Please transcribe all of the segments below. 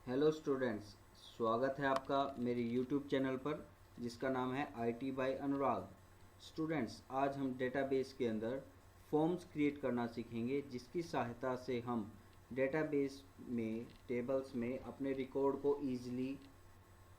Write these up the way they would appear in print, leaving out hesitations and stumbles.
Hello students, स्वागत है आपका मेरे यूट्यूब चैनल पर जिसका नाम है IT बाय अनुराग। स्टूडेंट्स, आज हम डेटाबेस के अंदर फॉर्म्स क्रिएट करना सीखेंगे जिसकी सहायता से हम डेटाबेस में टेबल्स में अपने रिकॉर्ड को ईजिली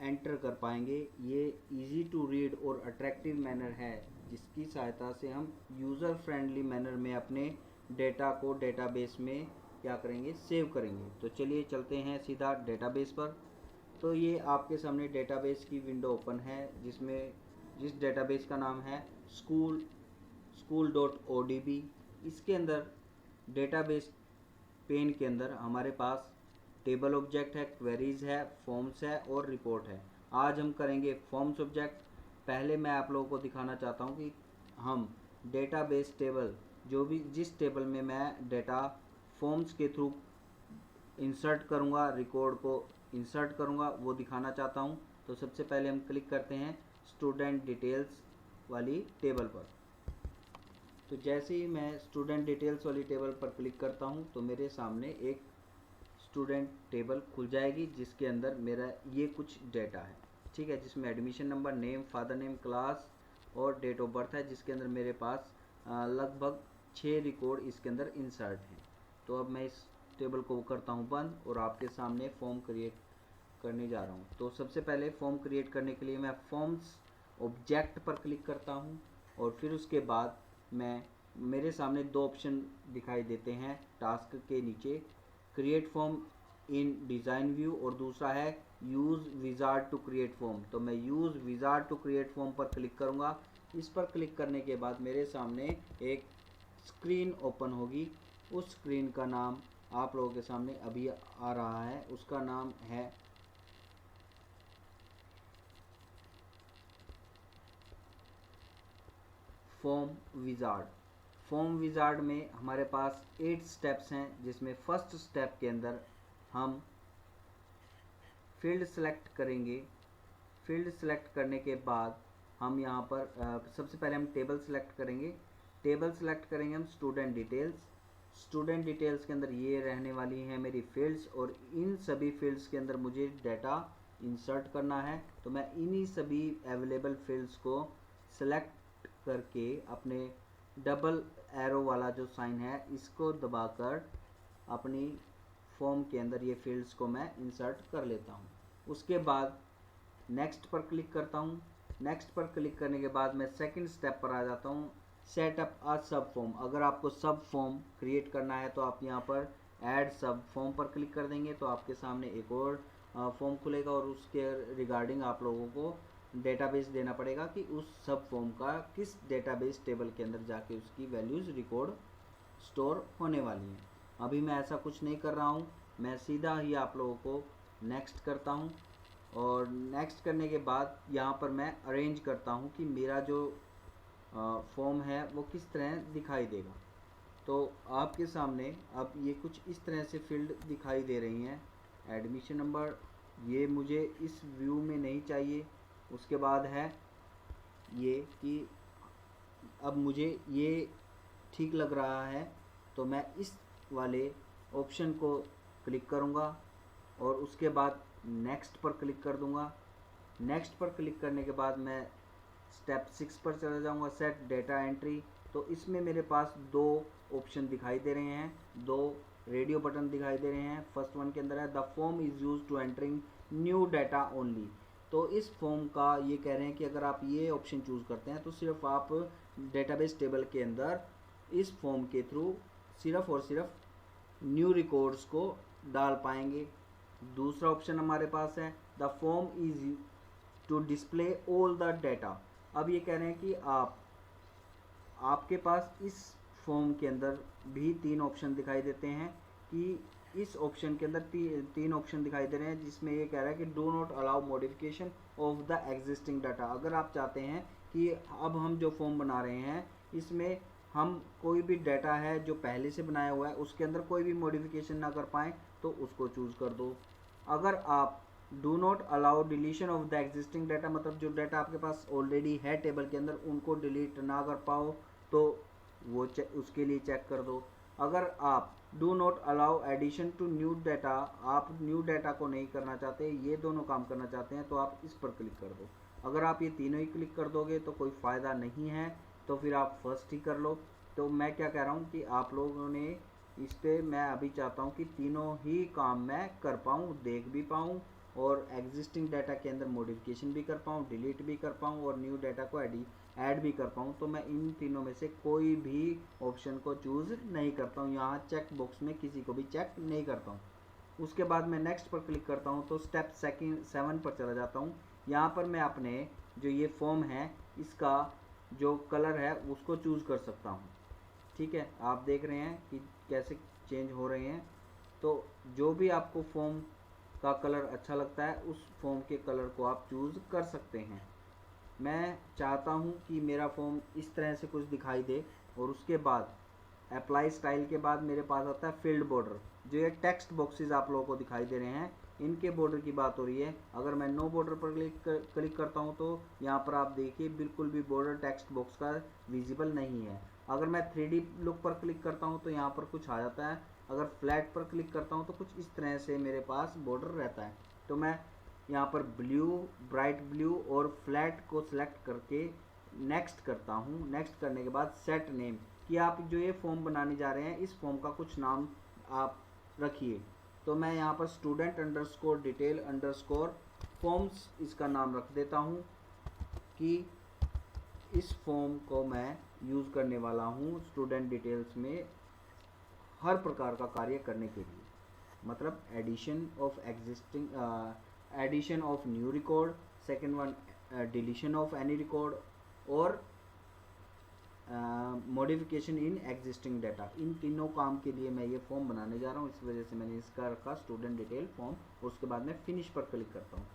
एंटर कर पाएंगे। ये इजी टू रीड और अट्रैक्टिव मैनर है जिसकी सहायता से हम यूज़र फ्रेंडली मैनर में अपने डेटा को डेटाबेस में क्या करेंगे, सेव करेंगे। तो चलिए चलते हैं सीधा डेटाबेस पर। तो ये आपके सामने डेटाबेस की विंडो ओपन है जिस डेटाबेस का नाम है school.odb। इसके अंदर डेटाबेस पेन के अंदर हमारे पास टेबल ऑब्जेक्ट है, क्वेरीज है, फॉर्म्स है और रिपोर्ट है। आज हम करेंगे फॉर्म्स ऑब्जेक्ट। पहले मैं आप लोगों को दिखाना चाहता हूँ कि हम डेटाबेस टेबल जिस टेबल में मैं डेटा फॉर्म्स के थ्रू इंसर्ट करूँगा, रिकॉर्ड को इंसर्ट करूँगा, वो दिखाना चाहता हूँ। तो सबसे पहले हम क्लिक करते हैं स्टूडेंट डिटेल्स वाली टेबल पर। तो जैसे ही मैं स्टूडेंट डिटेल्स वाली टेबल पर क्लिक करता हूँ तो मेरे सामने एक स्टूडेंट टेबल खुल जाएगी जिसके अंदर मेरा ये कुछ डेटा है, ठीक है, जिसमें admission number, name, father name, class और डेट ऑफ बर्थ है, जिसके अंदर मेरे पास लगभग 6 रिकॉर्ड इसके अंदर इंसर्ट हैं। तो अब मैं इस टेबल को करता हूँ बंद और आपके सामने फॉर्म क्रिएट करने जा रहा हूँ। तो सबसे पहले फॉर्म क्रिएट करने के लिए मैं फॉर्म्स ऑब्जेक्ट पर क्लिक करता हूँ और फिर उसके बाद मेरे सामने दो ऑप्शन दिखाई देते हैं टास्क के नीचे, create form in design view और दूसरा है use wizard to create form. तो मैं use wizard to create form पर क्लिक करूँगा। इस पर क्लिक करने के बाद मेरे सामने एक स्क्रीन ओपन होगी। उस स्क्रीन का नाम आप लोगों के सामने अभी आ रहा है, उसका नाम है फॉर्म विजार्ड। फॉर्म विजार्ड में हमारे पास 8 स्टेप्स हैं, जिसमें फर्स्ट स्टेप के अंदर हम फील्ड सेलेक्ट करेंगे। फील्ड सेलेक्ट करने के बाद हम यहाँ पर सबसे पहले हम टेबल सेलेक्ट करेंगे। टेबल सेलेक्ट करेंगे हम स्टूडेंट डिटेल्स। स्टूडेंट डिटेल्स के अंदर ये रहने वाली हैं मेरी फील्ड्स और इन सभी फील्ड्स के अंदर मुझे डाटा इंसर्ट करना है। तो मैं इन्हीं सभी अवेलेबल फील्ड्स को सेलेक्ट करके अपने डबल एरो वाला जो साइन है इसको दबाकर अपनी फॉर्म के अंदर ये फील्ड्स को मैं इंसर्ट कर लेता हूँ। उसके बाद नेक्स्ट पर क्लिक करता हूँ। नेक्स्ट पर क्लिक करने के बाद मैं सेकंड स्टेप पर आ जाता हूँ, सेटअप अ सब फॉर्म। अगर आपको सब फॉर्म क्रिएट करना है तो आप यहाँ पर ऐड सब फॉर्म पर क्लिक कर देंगे तो आपके सामने एक और फॉर्म खुलेगा और उसके रिगार्डिंग आप लोगों को डेटाबेस देना पड़ेगा कि उस सब फॉर्म का किस डेटाबेस टेबल के अंदर जाके उसकी वैल्यूज़ रिकॉर्ड स्टोर होने वाली हैं। अभी मैं ऐसा कुछ नहीं कर रहा हूँ, मैं सीधा ही आप लोगों को नेक्स्ट करता हूँ और नेक्स्ट करने के बाद यहाँ पर मैं अरेंज करता हूँ कि मेरा जो फॉर्म है वो किस तरह दिखाई देगा। तो आपके सामने अब ये कुछ इस तरह से फील्ड दिखाई दे रही हैं। एडमिशन नंबर ये मुझे इस व्यू में नहीं चाहिए। उसके बाद है ये कि अब मुझे ये ठीक लग रहा है तो मैं इस वाले ऑप्शन को क्लिक करूँगा और उसके बाद नेक्स्ट पर क्लिक कर दूँगा। नेक्स्ट पर क्लिक करने के बाद मैं स्टेप 6 पर चला जाऊँगा, सेट डेटा एंट्री। तो इसमें मेरे पास दो ऑप्शन दिखाई दे रहे हैं, दो रेडियो बटन दिखाई दे रहे हैं। फर्स्ट वन के अंदर है the form is use to entering new data only. तो इस फॉर्म का ये कह रहे हैं कि अगर आप ये ऑप्शन चूज़ करते हैं तो सिर्फ आप डेटाबेस टेबल के अंदर इस फॉर्म के थ्रू सिर्फ और सिर्फ न्यू रिकॉर्ड्स को डाल पाएंगे। दूसरा ऑप्शन हमारे पास है the form is to display all the data. अब ये कह रहे हैं कि आपके पास इस फॉर्म के अंदर भी 3 ऑप्शन दिखाई देते हैं कि इस ऑप्शन के अंदर तीन ऑप्शन दिखाई दे रहे हैं जिसमें ये कह रहा है कि do not allow modification of the existing data. अगर आप चाहते हैं कि अब हम जो फॉर्म बना रहे हैं इसमें हम कोई भी डाटा है जो पहले से बनाया हुआ है उसके अंदर कोई भी मॉडिफिकेशन ना कर पाएँ तो उसको चूज़ कर दो। अगर आप do not allow deletion of the existing data, मतलब जो डाटा आपके पास ऑलरेडी है टेबल के अंदर उनको डिलीट ना कर पाओ तो वो उसके लिए चेक कर दो। अगर आप do not allow addition to new data, आप न्यू डाटा को नहीं करना चाहते, ये दोनों काम करना चाहते हैं तो आप इस पर क्लिक कर दो। अगर आप ये तीनों ही क्लिक कर दोगे तो कोई फ़ायदा नहीं है, तो फिर आप फर्स्ट ही कर लो। तो मैं क्या कह रहा हूँ कि आप लोगों ने इस पर, मैं अभी चाहता हूँ कि तीनों ही काम मैं कर पाऊँ, देख भी पाऊँ और एग्जिस्टिंग डाटा के अंदर मॉडिफिकेशन भी कर पाऊँ, डिलीट भी कर पाऊँ और न्यू डाटा को ऐड भी कर पाऊँ। तो मैं इन तीनों में से कोई भी ऑप्शन को चूज़ नहीं करता हूँ, यहाँ चेक बॉक्स में किसी को भी चेक नहीं करता हूँ। उसके बाद मैं नेक्स्ट पर क्लिक करता हूँ तो स्टेप 7 पर चला जाता हूँ। यहाँ पर मैं अपने जो ये फॉर्म है इसका जो कलर है उसको चूज़ कर सकता हूँ। ठीक है, आप देख रहे हैं कि कैसे चेंज हो रहे हैं। तो जो भी आपको फॉर्म का कलर अच्छा लगता है उस फॉर्म के कलर को आप चूज़ कर सकते हैं। मैं चाहता हूँ कि मेरा फॉर्म इस तरह से कुछ दिखाई दे और उसके बाद अप्लाई स्टाइल के बाद मेरे पास आता है फील्ड बॉर्डर। जो ये टेक्स्ट बॉक्सेस आप लोगों को दिखाई दे रहे हैं इनके बॉर्डर की बात हो रही है। अगर मैं नो बॉर्डर पर क्लिक करता हूँ तो यहाँ पर आप देखिए बिल्कुल भी बॉर्डर टेक्स्ट बॉक्स का विजिबल नहीं है। अगर मैं 3D लुक पर क्लिक करता हूँ तो यहाँ पर कुछ आ जाता है। अगर फ्लैट पर क्लिक करता हूँ तो कुछ इस तरह से मेरे पास बॉर्डर रहता है। तो मैं यहाँ पर ब्लू, ब्राइट ब्लू और फ्लैट को सिलेक्ट करके नेक्स्ट करता हूँ। नेक्स्ट करने के बाद सेट नेम, कि आप जो ये फॉर्म बनाने जा रहे हैं इस फॉर्म का कुछ नाम आप रखिए। तो मैं यहाँ पर student underscore detail underscore forms इसका नाम रख देता हूँ कि इस फॉर्म को मैं यूज़ करने वाला हूँ स्टूडेंट डिटेल्स में हर प्रकार का कार्य करने के लिए। मतलब addition of existing, addition of new record, second one deletion of any record और मॉडिफिकेशन इन एग्जिस्टिंग डाटा। इन तीनों काम के लिए मैं ये फॉर्म बनाने जा रहा हूँ, इस वजह से मैंने इसका रखा स्टूडेंट डिटेल फॉर्म। उसके बाद मैं फिनिश पर क्लिक करता हूँ।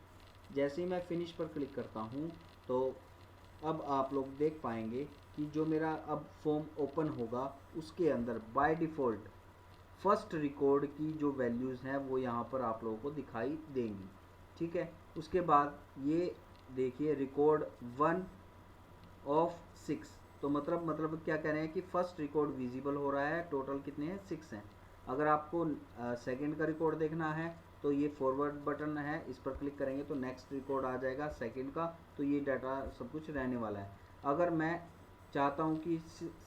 जैसे ही मैं फिनिश पर क्लिक करता हूँ तो अब आप लोग देख पाएंगे कि जो मेरा अब फॉर्म ओपन होगा उसके अंदर बाय डिफ़ॉल्ट फर्स्ट रिकॉर्ड की जो वैल्यूज़ हैं वो यहाँ पर आप लोगों को दिखाई देंगी। ठीक है, उसके बाद ये देखिए रिकॉर्ड 1 ऑफ 6, तो मतलब क्या कह रहे हैं कि फर्स्ट रिकॉर्ड विजिबल हो रहा है। टोटल कितने हैं, 6 हैं। अगर आपको सेकंड का रिकॉर्ड देखना है तो ये फॉरवर्ड बटन है, इस पर क्लिक करेंगे तो नेक्स्ट रिकॉर्ड आ जाएगा सेकंड का, तो ये डाटा सब कुछ रहने वाला है। अगर मैं चाहता हूँ कि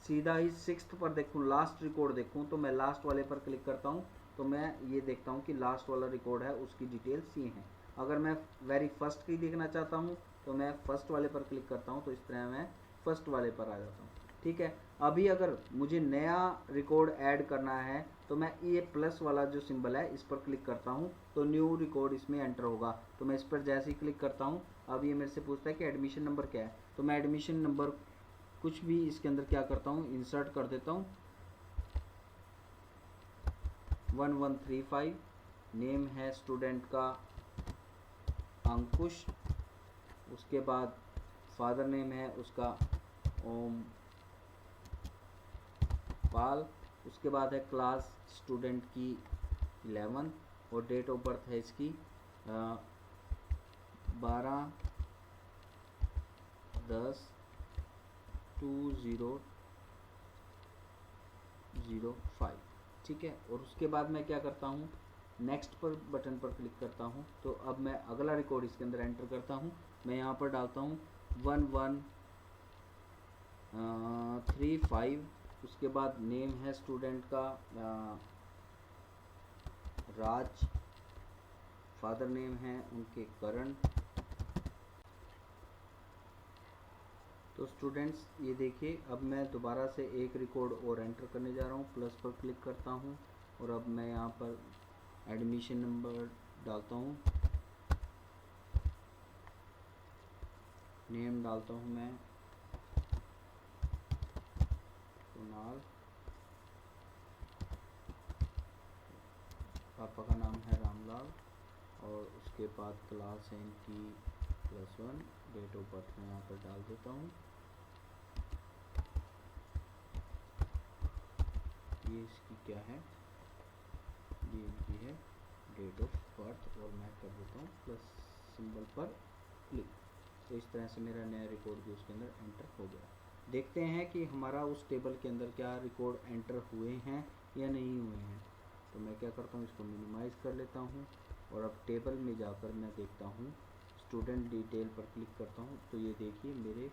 सीधा ही 6th पर देखूँ, लास्ट रिकॉर्ड देखूँ, तो मैं लास्ट वाले पर क्लिक करता हूँ तो मैं ये देखता हूँ कि लास्ट वाला रिकॉर्ड है उसकी डिटेल्स ये हैं। अगर मैं वेरी फर्स्ट की देखना चाहता हूँ तो मैं फर्स्ट वाले पर क्लिक करता हूँ, तो इस तरह मैं फर्स्ट वाले पर आ जाता हूँ। ठीक है, अभी अगर मुझे नया रिकॉर्ड ऐड करना है तो मैं ये प्लस वाला जो सिंबल है इस पर क्लिक करता हूँ तो न्यू रिकॉर्ड इसमें एंटर होगा। तो मैं इस पर जैसे ही क्लिक करता हूँ अब ये मेरे से पूछता है कि एडमिशन नंबर क्या है, तो मैं एडमिशन नंबर कुछ भी इसके अंदर क्या करता हूँ, इंसर्ट कर देता हूँ 1135। नेम है स्टूडेंट का अंकुश। उसके बाद फादर नेम है उसका ओम पाल। उसके बाद है क्लास स्टूडेंट की 11 और डेट ऑफ बर्थ है इसकी 12/10/2005। ठीक है, और उसके बाद मैं क्या करता हूँ, नेक्स्ट पर बटन पर क्लिक करता हूँ। तो अब मैं अगला रिकॉर्ड इसके अंदर एंटर करता हूँ। मैं यहाँ पर डालता हूँ 1135। उसके बाद नेम है स्टूडेंट का राज। फादर नेम है उनके करण। तो स्टूडेंट्स ये देखिए अब मैं दोबारा से एक रिकॉर्ड और एंटर करने जा रहा हूँ। प्लस पर क्लिक करता हूँ और अब मैं यहाँ पर एडमिशन नंबर डालता हूँ, नेम डालता हूँ मैं कुणाल, पापा का नाम है रामलाल और उसके बाद क्लास है इनकी +1। डेट ऑफ बर्थ मैं यहाँ पर डाल देता हूँ। ये इसकी क्या है, ये इनकी है डेट ऑफ बर्थ और मैं कर देता हूँ प्लस सिंबल पर क्लिक। तो इस तरह से मेरा नया रिकॉर्ड भी उसके अंदर एंटर हो गया। देखते हैं कि हमारा उस टेबल के अंदर क्या रिकॉर्ड एंटर हुए हैं या नहीं हुए हैं। तो मैं क्या करता हूँ, इसको मिनिमाइज़ कर लेता हूँ और अब टेबल में जाकर मैं देखता हूँ, स्टूडेंट डिटेल पर क्लिक करता हूँ तो ये देखिए मेरे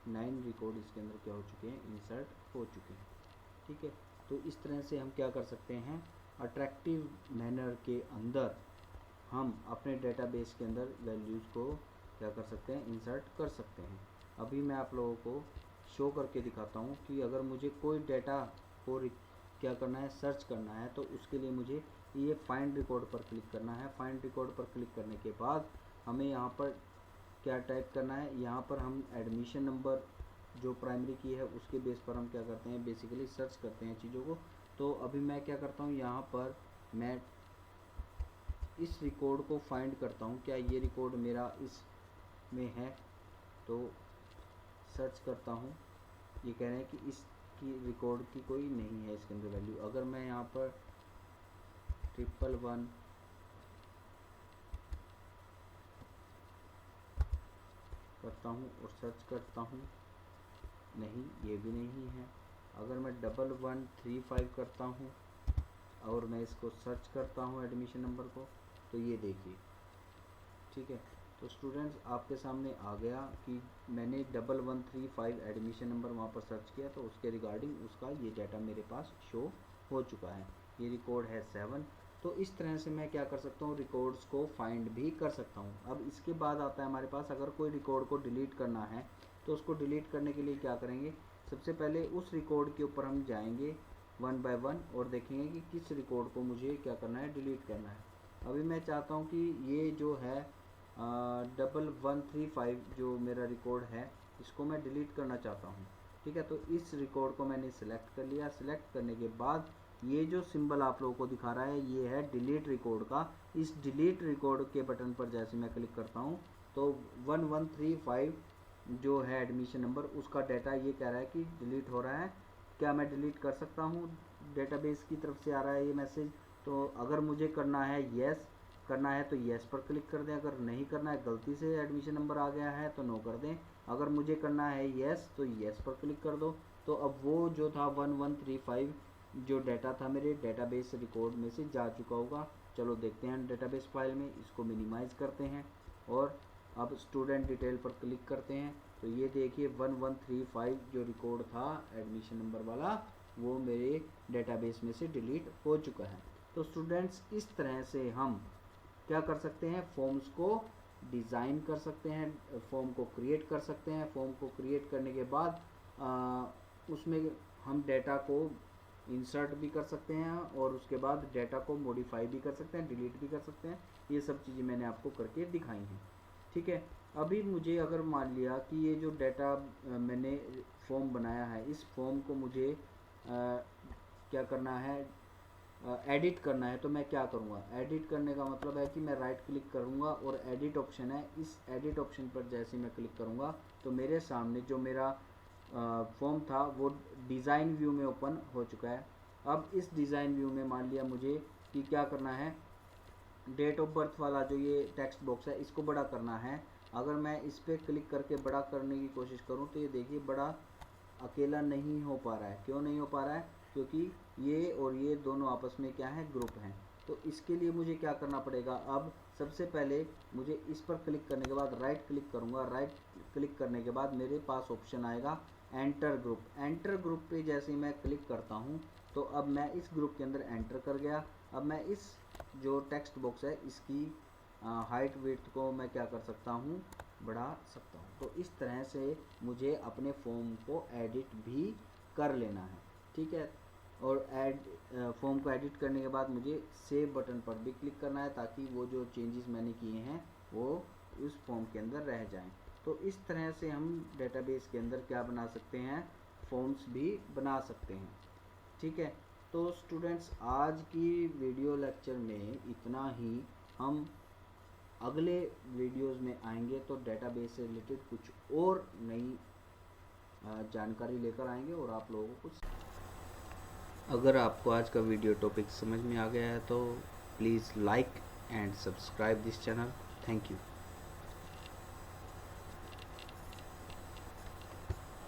9 रिकॉर्ड इसके अंदर क्या हो चुके हैं, इंसर्ट हो चुके हैं। ठीक है, तो इस तरह से हम क्या कर सकते हैं, अट्रैक्टिव मैनर के अंदर हम अपने डेटाबेस के अंदर वैल्यूज़ को क्या कर सकते हैं, इंसर्ट कर सकते हैं। अभी मैं आप लोगों को शो करके दिखाता हूँ कि अगर मुझे कोई डेटा को क्या करना है, सर्च करना है, तो उसके लिए मुझे ये फाइंड रिकॉर्ड पर क्लिक करना है। फाइंड रिकॉर्ड पर क्लिक करने के बाद हमें यहाँ पर क्या टाइप करना है, यहाँ पर हम एडमिशन नंबर जो प्राइमरी की है उसके बेस पर हम क्या करते हैं, बेसिकली सर्च करते हैं चीज़ों को। तो अभी मैं क्या करता हूँ, यहाँ पर मैं इस रिकॉर्ड को फाइंड करता हूँ, क्या ये रिकॉर्ड मेरा इस में है। तो सर्च करता हूँ, ये कह रहे हैं कि इसकी रिकॉर्ड की कोई नहीं है इसके अंदर वैल्यू। अगर मैं यहाँ पर 111 करता हूँ और सर्च करता हूँ, नहीं, ये भी नहीं है। अगर मैं 1135 करता हूँ और मैं इसको सर्च करता हूँ एडमिशन नंबर को, तो ये देखिए। ठीक है, तो स्टूडेंट्स आपके सामने आ गया कि मैंने 1135 एडमिशन नंबर वहाँ पर सर्च किया, तो उसके रिगार्डिंग उसका ये डाटा मेरे पास शो हो चुका है। ये रिकॉर्ड है 7। तो इस तरह से मैं क्या कर सकता हूँ, रिकॉर्ड्स को फाइंड भी कर सकता हूँ। अब इसके बाद आता है हमारे पास, अगर कोई रिकॉर्ड को डिलीट करना है तो उसको डिलीट करने के लिए क्या करेंगे, सबसे पहले उस रिकॉर्ड के ऊपर हम जाएंगे 1 बाय 1 और देखेंगे कि किस रिकॉर्ड को मुझे क्या करना है, डिलीट करना है। अभी मैं चाहता हूँ कि ये जो है 1135 जो मेरा रिकॉर्ड है, इसको मैं डिलीट करना चाहता हूँ। ठीक है, तो इस रिकॉर्ड को मैंने सिलेक्ट कर लिया। सिलेक्ट करने के बाद ये जो सिंबल आप लोगों को दिखा रहा है, ये है डिलीट रिकॉर्ड का। इस डिलीट रिकॉर्ड के बटन पर जैसे मैं क्लिक करता हूँ तो 1135 जो है एडमिशन नंबर, उसका डाटा ये कह रहा है कि डिलीट हो रहा है। क्या मैं डिलीट कर सकता हूँ, डेटाबेस की तरफ से आ रहा है ये मैसेज। तो अगर मुझे करना है येस करना है तो येस पर क्लिक कर दें। अगर नहीं करना है, गलती से एडमिशन नंबर आ गया है, तो नो कर दें। अगर मुझे करना है येस तो येस पर क्लिक कर दो। तो अब वो जो था 1135 जो डाटा था मेरे डेटाबेस रिकॉर्ड में से जा चुका होगा। चलो देखते हैं डेटाबेस फाइल में, इसको मिनिमाइज़ करते हैं और अब स्टूडेंट डिटेल पर क्लिक करते हैं। तो ये देखिए 1135 जो रिकॉर्ड था एडमिशन नंबर वाला, वो मेरे डेटाबेस में से डिलीट हो चुका है। तो स्टूडेंट्स इस तरह से हम क्या कर सकते हैं, फॉर्म्स को डिज़ाइन कर सकते हैं, फॉर्म को क्रिएट कर सकते हैं। फॉर्म को क्रिएट करने के बाद उसमें हम डेटा को इंसर्ट भी कर सकते हैं और उसके बाद डेटा को मॉडिफाई भी कर सकते हैं, डिलीट भी कर सकते हैं। ये सब चीज़ें मैंने आपको करके दिखाई हैं। ठीक है, अभी मुझे अगर मान लिया कि ये जो डेटा मैंने फॉर्म बनाया है, इस फॉर्म को मुझे क्या करना है, एडिट करना है, तो मैं क्या करूँगा, एडिट करने का मतलब है कि मैं राइट क्लिक करूँगा और एडिट ऑप्शन है, इस एडिट ऑप्शन पर जैसे मैं क्लिक करूँगा तो मेरे सामने जो मेरा फॉर्म था वो डिज़ाइन व्यू में ओपन हो चुका है। अब इस डिज़ाइन व्यू में मान लिया मुझे कि क्या करना है, डेट ऑफ बर्थ वाला जो ये टेक्स्ट बॉक्स है इसको बड़ा करना है। अगर मैं इस पर क्लिक करके बड़ा करने की कोशिश करूँ तो ये देखिए बड़ा अकेला नहीं हो पा रहा है। क्यों नहीं हो पा रहा है, क्योंकि ये और ये दोनों आपस में क्या है, ग्रुप हैं। तो इसके लिए मुझे क्या करना पड़ेगा, अब सबसे पहले मुझे इस पर क्लिक करने के बाद राइट क्लिक करूँगा। राइट क्लिक करने के बाद मेरे पास ऑप्शन आएगा एंटर ग्रुप। एंटर ग्रुप पे जैसे ही मैं क्लिक करता हूँ तो अब मैं इस ग्रुप के अंदर एंटर कर गया। अब मैं इस जो टेक्स्ट बॉक्स है इसकी हाइट विड्थ को मैं क्या कर सकता हूँ, बढ़ा सकता हूँ। तो इस तरह से मुझे अपने फॉर्म को एडिट भी कर लेना है। ठीक है, और फॉर्म को एडिट करने के बाद मुझे सेव बटन पर भी क्लिक करना है ताकि वो जो चेंजेस मैंने किए हैं वो उस फॉर्म के अंदर रह जाएं। तो इस तरह से हम डेटाबेस के अंदर क्या बना सकते हैं, फॉर्म्स भी बना सकते हैं। ठीक है, तो स्टूडेंट्स आज की वीडियो लेक्चर में इतना ही। हम अगले वीडियोस में आएंगे तो डेटाबेस से रिलेटेड कुछ और नई जानकारी लेकर आएंगे और आप लोगों को कुछ। अगर आपको आज का वीडियो टॉपिक समझ में आ गया है तो please like and subscribe this channel. Thank you.